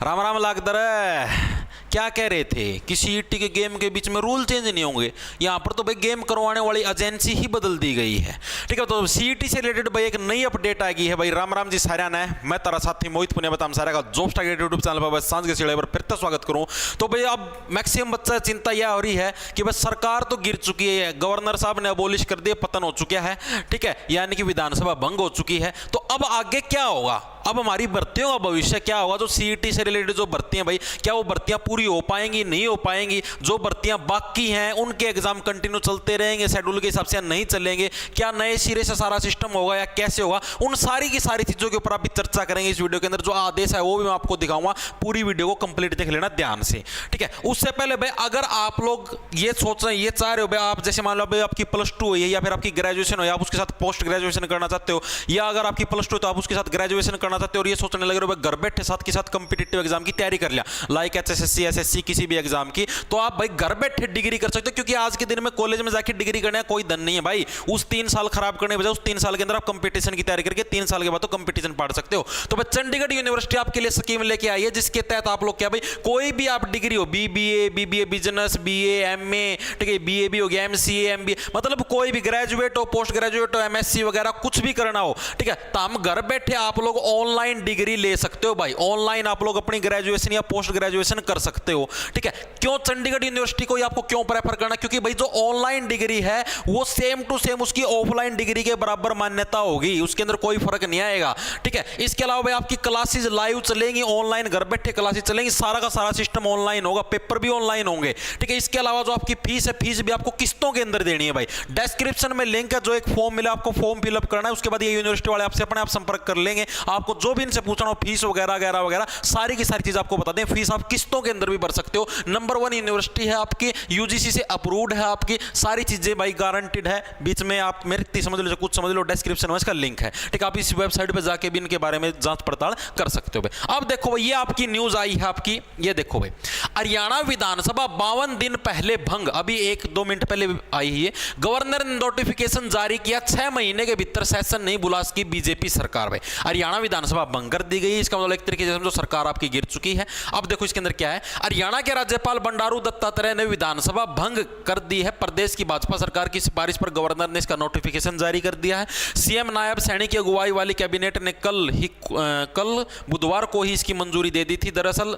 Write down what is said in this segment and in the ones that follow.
राम राम लागदर क्या कह रहे थे कि सीईटी के गेम के बीच में रूल चेंज नहीं होंगे। यहाँ पर तो भाई गेम करवाने वाली एजेंसी ही बदल दी गई है। ठीक है, तो सीईटी से रिलेटेड भाई एक नई अपडेट आ गई है। भाई राम राम जी सारा ने, मैं तारा साथी मोहित पुनिया बताम सारा का जॉब स्टार यूट्यूब चैनल पर बस सांझ के सीढ़े पर फिर तो स्वागत करूं। तो भाई अब मैक्सिमम बच्चा चिंता यह हो रही है कि बस सरकार तो गिर चुकी है, गवर्नर साहब ने अबोलिश कर दिया, पतन हो चुका है। ठीक है, यानी कि विधानसभा भंग हो चुकी है। तो अब आगे क्या होगा, अब हमारी भर्तियों का भविष्य क्या होगा। जो सीईटी से रिलेटेड जो भर्तियां भाई, क्या वो भर्तियां पूरी हो पाएंगी, नहीं हो पाएंगी। जो भर्तियां बाकी हैं उनके एग्जाम कंटिन्यू चलते रहेंगे शेड्यूल के हिसाब से, नहीं चलेंगे, क्या नए सिरे से सारा सिस्टम होगा या कैसे होगा। उन सारी की सारी चीजों के ऊपर आप चर्चा करेंगे इस वीडियो के अंदर। जो आदेश है वो भी मैं आपको दिखाऊंगा, पूरी वीडियो को कंप्लीट देख लेना ध्यान से। ठीक है, उससे पहले भाई अगर आप लोग ये सोच रहे हैं, ये चाह रहे हो भाई, आप जैसे मान लो भाई आपकी +2 हुई है या फिर आपकी ग्रेजुएशन हो, या आप उसके साथ पोस्ट ग्रेजुएशन करना चाहते हो, या अगर आपकी +2 तो आप उसके साथ ग्रेजुएशन करना चाहते हो और ये सोचने लगे हो घर बैठे साथ के साथ कॉम्पिटिटिव एग्जाम की तैयारी कर लिया, लाइक एचएसएससी एसएससी किसी भी एग्जाम की, तो आप भाई घर बैठे डिग्री कर सकते हो। क्योंकि आज के दिन में कॉलेज में जाके डिग्री करने का कोई धन नहीं है भाई। उस 3 साल खराब करने बजाय उस 3 साल के अंदर आप कंपटीशन की तैयारी करके 3 साल के बाद तो कंपटीशन पढ़ सकते हो। तो भाई चंडीगढ़ यूनिवर्सिटी आपके लिए स्कीम लेके आई है, जिसके तहत आप लोग क्या भाई, कोई भी आप डिग्री हो, बीबीए बिजनेस, बीए एमए, ठीक है, बीए भी हो गया, एमसीए एमबीए, मतलब कोई भी ग्रेजुएट हो, पोस्ट ग्रेजुएट हो, एमएससी वगैरह कुछ भी करना हो, ठीक है, तो हम घर बैठे आप लोग ऑनलाइन डिग्री ले सकते हो भाई। ऑनलाइन आप लोग अपनी ग्रेजुएशन या पोस्ट ग्रेजुएशन कर सकते हो। ठीक है, क्यों चंडीगढ़ यूनिवर्सिटी को आपको क्यों प्रेफर करना, क्योंकि भाई जो ऑनलाइन डिग्री है वो सेम टू सेम उसकी ऑफलाइन डिग्री के बराबर मान्यता होगी, उसके अंदर कोई फर्क नहीं आएगा। ठीक है, इसके अलावा भाई आपकी क्लासेस लाइव चलेंगी, ऑनलाइन घर बैठे क्लासेस चलेंगी, सारा का सारा सिस्टम ऑनलाइन होगा, पेपर भी ऑनलाइन होंगे। ठीक है, इसके अलावा जो आपकी फीस है, फीस भी आपको किस्तों के अंदर देनी है भाई। डिस्क्रिप्शन में लिंक है, जो एक फॉर्म मिला आपको, फॉर्म फिलअप करना है, उसके बाद ये यूनिवर्सिटी वाले आपसे अपने आप संपर्क कर लेंगे। आपको जो भी इनसे पूछना हो, फीस वगैरह वगैरह वगैरह सारी की सारी चीज आपको बता दें। फीस आप किस्तों के अंदर भी भर सकते हो। नंबर 1 यूनिवर्सिटी है आपकी, यूजीसी से अप्रूव्ड है आपकी, सारी चीजें भाई गारंटीड है। बीच में आप मेरे समझ लो, कुछ समझ लो, डिस्क्रिप्शन में इसका लिंक है। ठीक है, आप इस वेबसाइट पे जाके भी इनके बारे में जांच पड़ताल कर सकते हो भाई। अब देखो भाई, ये आपकी न्यूज आई है आपकी, ये देखो भाई, हरियाणा विधानसभा 52 दिन पहले भंग, अभी 1-2 मिनट पहले आई है। गवर्नर ने नोटिफिकेशन जारी किया, 6 महीने के भीतर सेशन नहीं बुला सकी बीजेपी सरकार भाई। हरियाणा विधानसभा भंग कर दी गई। इसका मतलब एक तरीके से समझो सरकार आपकी गिर चुकी है। अब देखो इसके अंदर क्या है, हरियाणा के राज्यपाल बंडारू दत्तात्रेय ने विधानसभा भंग कर दी है। प्रदेश की भाजपा सरकार की सिफारिश पर गवर्नर ने इसका नोटिफिकेशन जारी कर दिया है। सीएम नायब सैनी की अगुवाई वाली कैबिनेट ने कल बुधवार को ही इसकी मंजूरी दे दी थी। दरअसल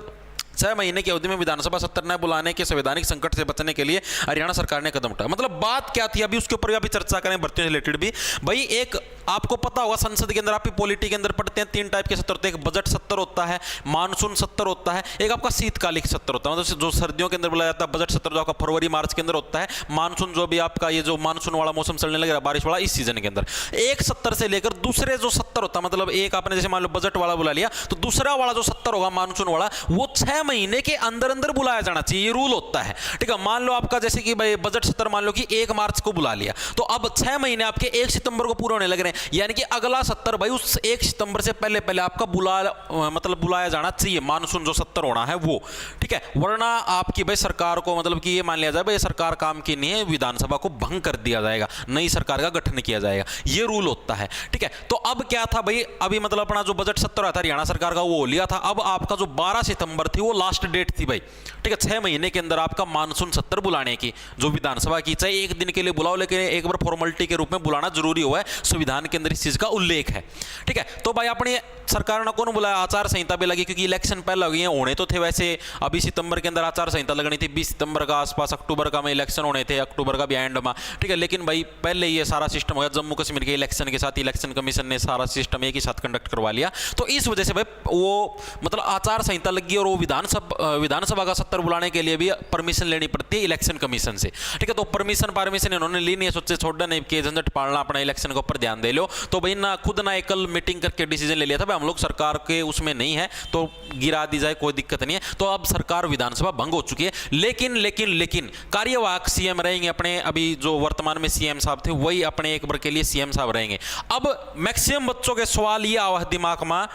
6 महीने की अवधि में विधानसभा सत्र न बुलाने के संवैधानिक संकट से बचने के लिए हरियाणा सरकार ने कदम उठाया। मतलब बात क्या थी, अभी उसके ऊपर भी चर्चा करें, भर्तियों से रिलेटेड भी भाई। एक आपको पता होगा, संसद के अंदर आप पॉलिटी के अंदर पढ़ते हैं, 3 टाइप के सत्र होते हैं। एक बजट सत्र होता है, मानसून सत्र होता है, एक आपका शीतकालिक सत्र होता है, मतलब जो सर्दियों के अंदर बुलाया जाता है। बजट सत्र जो आपका फरवरी मार्च के अंदर होता है। मानसून जो भी आपका ये जो मानसून वाला मौसम चलने लगेगा, बारिश वाला, इस सीजन के अंदर। एक सत्र से लेकर दूसरे जो सत्र होता है, मतलब एक आपने जैसे मान लो बजट वाला बुला लिया, तो दूसरा वाला जो सत्र होगा मानसून वाला, वो 6 महीने के अंदर बुलाया जाना चाहिए, ये रूल होता है। ठीक है, मान लो आपका जैसे कि भाई बजट सत्र मान लो कि 1 मार्च को बुला लिया, तो अब 6 महीने आपके 1 सितंबर को पूरे होने लग रहे हैं, यानी कि अगला सत्र भाई उस 1 सितंबर से पहले पहले आपका बुलाया जाना चाहिए, मानसून जो सत्र होना है वो। ठीक है, वरना आपकी भाई सरकार को, मतलब कि ये मान लिया जाए भाई सरकार काम की नहीं है, विधानसभा को भंग कर दिया जाएगा, नई सरकार का गठन किया जाएगा, ये रूल होता है। ठीक है, तो अब क्या था भाई, अभी मतलब अपना जो बजट सत्र था हरियाणा सरकार का वो हो लिया था। अब आपका जो 12 सितंबर थी वो लास्ट डेट थी भाई। ठीक है, 6 महीने के अंदर आपका मानसून सत्र बुलाने की, जो विधानसभा की, चाहे 1 दिन के लिए बुलाओ, लेकिन एक बार फॉर्मेलिटी के रूप में बुलाना जरूरी हुआ है, संविधान के अंदर इस चीज का उल्लेख है। ठीक है, तो भाई अपनी सरकार ने कौन बुलाया, आचार संहिता भी लगी, क्योंकि इलेक्शन पहले हो गए होने तो थे वैसे। अभी सितंबर के अंदर आचार संहिता लगनी थी, 20 सितंबर का आसपास, अक्टूबर का में इलेक्शन होने थे, अक्टूबर का भी एंड में। ठीक है, लेकिन भाई पहले ये सारा सिस्टम हो गया जम्मू कश्मीर के इलेक्शन के साथ, इलेक्शन कमीशन ने सारा सिस्टम एक ही साथ कंडक्ट करवा लिया। तो इस वजह से भाई वो मतलब आचार संहिता लगी, और वो विधानसभा का सत्र बुलाने के लिए भी परमिशन लेनी पड़ती है इलेक्शन कमीशन से। ठीक है, तो परमिशन इन्होंने ली नहीं, सोचे छोड़ना नहीं कि झंझट पालना, अपना इलेक्शन के ऊपर ध्यान दे लो। तो भाई ना खुद ना एकल मीटिंग करके डिसीजन ले लिया था भाई हम लोग सरकार के उसमें नहीं है, तो गिरा दी जाए, कोई दिक्कत नहीं है। तो अब सरकार विधानसभा भंग हो चुकी है। लेकिन कार्यवाहक सीएम रहेंगे अपने, अभी जो वर्तमान में सीएम साहब थे वही अपने एक बार के लिए सीएम साहब रहेंगे। अब मैक्सिमम बच्चों के सवाल ये आवा दिमाग में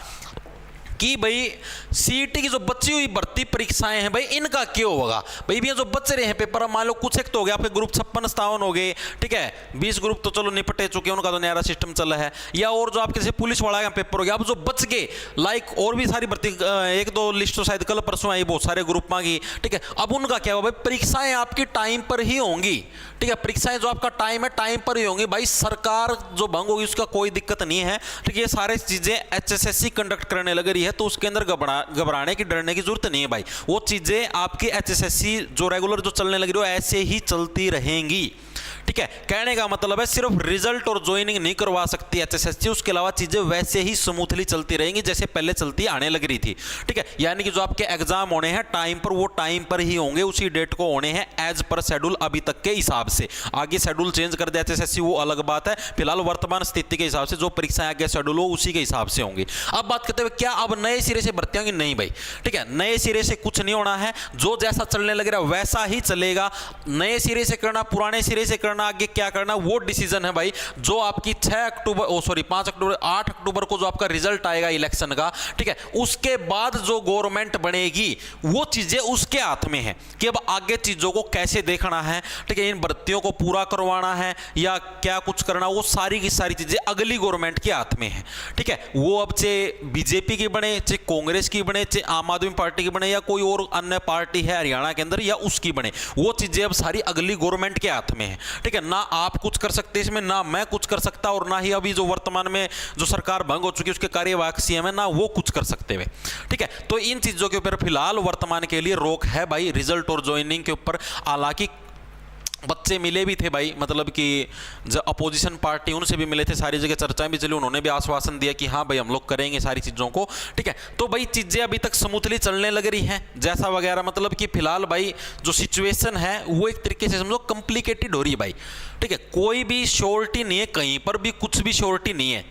कि भाई सीईटी की जो बची हुई भर्ती परीक्षाएं हैं भाई इनका क्या होगा भाई। ये जो बच रहे हैं पेपर, मान लो कुछ एक तो हो गया आपके ग्रुप 56-57 हो गए, ठीक है, 20 ग्रुप तो चलो निपटे चुके हैं, उनका तो नया सिस्टम चला है, या और जो आपके जैसे पुलिस वाला का पेपर हो गया। अब जो बच गए लाइक और भी सारी भर्ती, एक दो लिस्ट तो शायद कल परसों आई बहुत सारे ग्रुप की, ठीक है। अब उनका क्या होगा भाई, परीक्षाएं आपकी टाइम पर ही होंगी, ठीक है, परीक्षाएं जो आपका टाइम है टाइम पर ही होंगी भाई। सरकार जो भंग होगी उसका कोई दिक्कत नहीं है, ठीक है। ये सारे चीजें एचएसएससी कंडक्ट करने लग रही है तो उसके अंदर घबराने की डरने की जरूरत नहीं है भाई। वो चीजें आपकी एचएसएससी जो रेगुलर जो चलने लग रही है ऐसे ही चलती रहेंगी, ठीक है। कहने का मतलब है सिर्फ रिजल्ट और ज्वाइनिंग नहीं करवा सकती एचएसएससी, उसके अलावा चीजें वैसे ही स्मूथली चलती रहेंगी जैसे पहले चलती आने लग रही थी, ठीक है। यानी कि जो आपके एग्जाम होने हैं टाइम पर, वो टाइम पर ही होंगे, उसी डेट को होने हैं एज पर शेड्यूल अभी तक के हिसाब से। आगे शेड्यूल चेंज कर दे एचएसएससी वो अलग बात है, फिलहाल वर्तमान स्थिति के हिसाब से जो परीक्षाएं आगे शेड्यूल हो उसी के हिसाब से होंगी। अब बात करते हुए क्या अब नए सिरे से भर्ती होंगी, नहीं भाई, ठीक है, नए सिरे से कुछ नहीं होना है। जो जैसा चलने लग रहा है वैसा ही चलेगा। नए सिरे से करना, पुराने सिरे से करना, आगे क्या करना वो डिसीजन है भाई जो आपकी 5 अक्टूबर 8 अक्टूबर को जो आपका रिजल्ट आएगा इलेक्शन का, ठीक है, उसके बाद जो गवर्नमेंट बनेगी वो चीजें उसके हाथ में है कि अब आगे चीजों को कैसे देखना है, ठीक है, इन भर्तियों को पूरा करवाना है या क्या कुछ करना, वो सारी की सारी चीजें अगली गवर्नमेंट के हाथ में है, ठीक है। वो अब चाहे बीजेपी की बने, चाहे कांग्रेस की बने, चाहे आम आदमी पार्टी की बने या कोई और अन्य पार्टी है हरियाणा के अंदर या उसकी बने, वो चीजें अब सारी अगली गवर्नमेंट के हाथ में है, ठीक है। ना आप कुछ कर सकते इसमें, ना मैं कुछ कर सकता, और ना ही अभी जो वर्तमान में जो सरकार भंग हो चुकी है उसके कार्यवाहक सीएम है ना वो कुछ कर सकते हुए, ठीक है। तो इन चीजों के ऊपर फिलहाल वर्तमान के लिए रोक है भाई, रिजल्ट और ज्वाइनिंग के ऊपर। हालांकि बच्चे मिले भी थे भाई, मतलब कि जो अपोजिशन पार्टी उनसे भी मिले थे, सारी जगह चर्चाएं भी चली, उन्होंने भी आश्वासन दिया कि हाँ भाई हम लोग करेंगे सारी चीज़ों को, ठीक है। तो भाई चीज़ें अभी तक स्मूथली चलने लग रही हैं जैसा वगैरह, मतलब कि फिलहाल भाई जो सिचुएशन है वो एक तरीके से समझो कॉम्प्लिकेटेड हो रही है भाई, ठीक है। कोई भी श्योरिटी नहीं है, कहीं पर भी कुछ भी श्योरिटी नहीं है।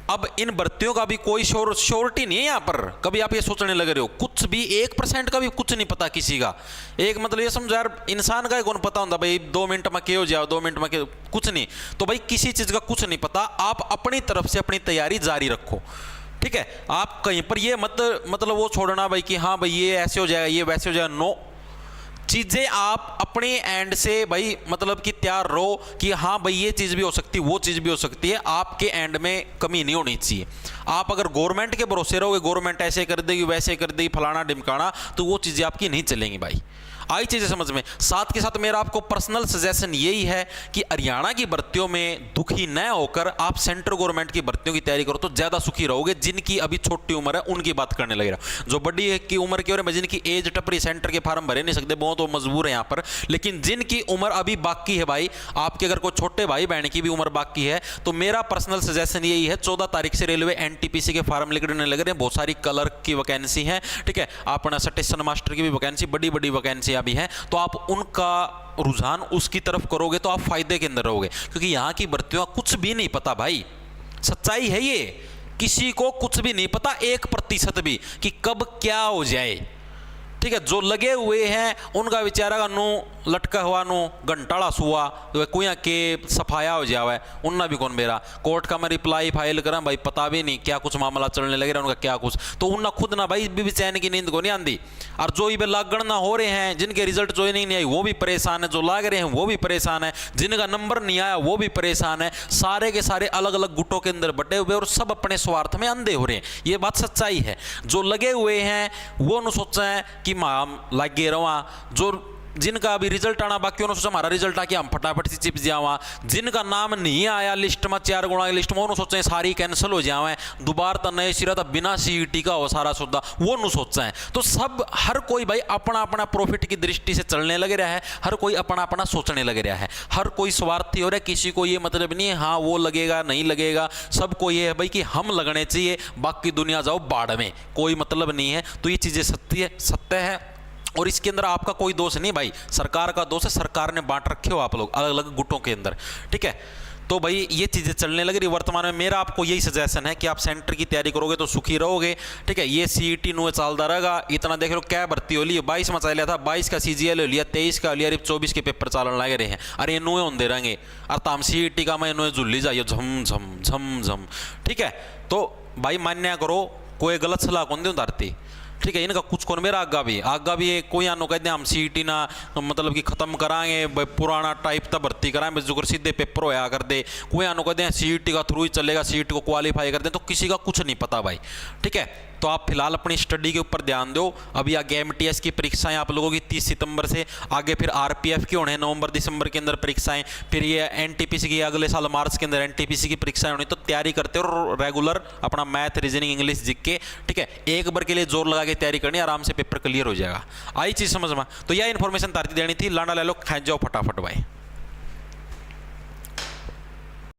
अब इन भर्तियों का भी कोई श्योरिटी नहीं है यहाँ पर। कभी आप ये सोचने लग रहे हो कुछ भी 1% का भी कुछ नहीं पता किसी का। एक मतलब ये समझो यार इंसान का कौन पता होता भाई 2 मिनट में के हो जाओ, 2 मिनट में के कुछ नहीं, तो भाई किसी चीज़ का कुछ नहीं पता। आप अपनी तरफ से अपनी तैयारी जारी रखो, ठीक है। आप कहीं पर ये मतलब वो छोड़ना भाई कि हाँ भाई ये ऐसे हो जाएगा ये वैसे हो जाएगा, नो। चीज़ें आप अपने एंड से भाई मतलब कि तैयार रहो कि हाँ भाई ये चीज़ भी हो सकती है वो चीज़ भी हो सकती है, आपके एंड में कमी नहीं होनी चाहिए। आप अगर गवर्नमेंट के भरोसे रहोगे, गवर्नमेंट ऐसे कर देगी वैसे कर देगी फलाना ढिमकाना, तो वो चीज़ें आपकी नहीं चलेंगी भाई। आई चीज़ें समझ में। साथ के साथ मेरा आपको पर्सनल सजेशन यही है कि हरियाणा की भर्तियों में दुखी न होकर आप सेंट्रल गवर्नमेंट की भर्तियों की तैयारी करो तो ज़्यादा सुखी रहोगे। जिनकी अभी छोटी उम्र है उनकी बात करने लगे रहा, जो बड़ी की उम्र की और जिनकी एज टपरी सेंटर के फार्म भरे नहीं सकते बहुत वो मजबूर है यहाँ पर, लेकिन जिनकी उम्र अभी बाकी है भाई, आपके अगर कोई छोटे भाई बहन की भी उम्र बाकी है तो मेरा पर्सनल सजेशन यही है 14 तारीख से रेलवे एनटीपीसी के फार्म निकलने लग रहे हैं। बहुत सारी क्लर्क की वैकेंसी है, ठीक है, अपना स्टेशन मास्टर की भी वैकेंसी, बड़ी बड़ी वैकेंसी भी है, तो आप उनका रुझान उसकी तरफ करोगे तो आप फायदे के अंदर रहोगे। क्योंकि यहाँ की भर्तियों का कुछ भी नहीं पता भाई, सच्चाई है ये, किसी को कुछ भी नहीं पता 1% भी कि कब क्या हो जाए, ठीक है। जो लगे हुए हैं उनका विचारा नु लटका हुआ नु घंटाड़ा सुआ कुया के सफाया हो जावा है, उनना भी कौन मेरा कोर्ट का मैं रिप्लाई फाइल करा भाई, पता भी नहीं क्या कुछ मामला चलने लगे रहा उनका क्या कुछ, तो उनना खुद ना भाई भी चैन की नींद को नहीं आती। और जो ये लागण ना हो रहे हैं, जिनके रिजल्ट ज्वाइनिंग नहीं आई वो भी परेशान है, जो लाग रहे हैं वो भी परेशान है, जिनका नंबर नहीं आया वो भी परेशान है। सारे के सारे अलग अलग गुटों के अंदर बटे हुए और सब अपने स्वार्थ में अंधे हो रहे हैं, ये बात सच्चाई है। जो लगे हुए हैं वो न सोचा है कि माम लागे रवा, जो जिनका अभी रिजल्ट आना बाकी उन्होंने सोचा हमारा रिजल्ट आके हम फटाफट से चिप जावा, जिनका नाम नहीं आया लिस्ट में 4 गुणा की लिस्ट में उन्होंने सोचा है सारी कैंसिल हो जाए, दोबारा तो नए सिरा था बिना सीईटी का हो सारा सौदा, वो नहीं सोचा है। तो सब हर कोई भाई अपना अपना प्रॉफिट की दृष्टि से चलने लग रहा है, हर कोई अपना अपना सोचने लग रहा है, हर कोई स्वार्थी हो रहा है, किसी को ये मतलब नहीं है हाँ वो लगेगा नहीं लगेगा, सबको ये है भाई कि हम लगने चाहिए, बाकी दुनिया जाओ बाढ़ में, कोई मतलब नहीं है। तो ये चीज़ें सत्य है और इसके अंदर आपका कोई दोष नहीं भाई, सरकार का दोष है, सरकार ने बांट रखे हो आप लोग अलग अलग गुटों के अंदर, ठीक है। तो भाई ये चीज़ें चलने लग रही वर्तमान में। मेरा आपको यही सजेशन है कि आप सेंटर की तैयारी करोगे तो सुखी रहोगे, ठीक है। ये सीईटी नुए चलता रहेगा, इतना देख लो क्या भर्ती हो ली, 22 में चल लिया था, 22 का सीजीएल हो लिया, 23 का लिया, 24 के पेपर चालन लगे रहे हैं, अरे ये नुए होंगे रहेंगे, और ताम सीईटी का मैं नुए झुल्ली जाइए झम झम झम झम, ठीक है। तो भाई मान्या करो कोई गलत सलाह कौन दे उतारती, ठीक है। इनका कुछ कौन मेरा आगा भी है, कोई आनो कहते हैं हम सीईटी ना मतलब कि खत्म कराएंगे पुराना टाइप तक भर्ती कराएंगे जो सीधे पेपर होया कर दे, कोई आनो कहते हैं सीईटी का थ्रू ही चलेगा, सीईटी को क्वालिफाई कर दे, तो किसी का कुछ नहीं पता भाई, ठीक है। तो आप फिलहाल अपनी स्टडी के ऊपर ध्यान दो। अभी आगे एमटीएस की परीक्षाएं आप लोगों की 30 सितंबर से, आगे फिर आरपीएफ की होने नवंबर दिसंबर के अंदर परीक्षाएं, फिर ये एनटीपीसी की अगले साल मार्च के अंदर एनटीपीसी की परीक्षाएं होनी। तो तैयारी करते हो और रेगुलर अपना मैथ रीजनिंग इंग्लिश जीक के, ठीक है, एक बार के लिए जोर लगा के तैयारी करनी, आराम से पेपर क्लियर हो जाएगा। आई चीज़ समझ में? तो यह इन्फॉर्मेशन तारती देनी थी, लाना ले लो, खेच जाओ फटाफट भाई।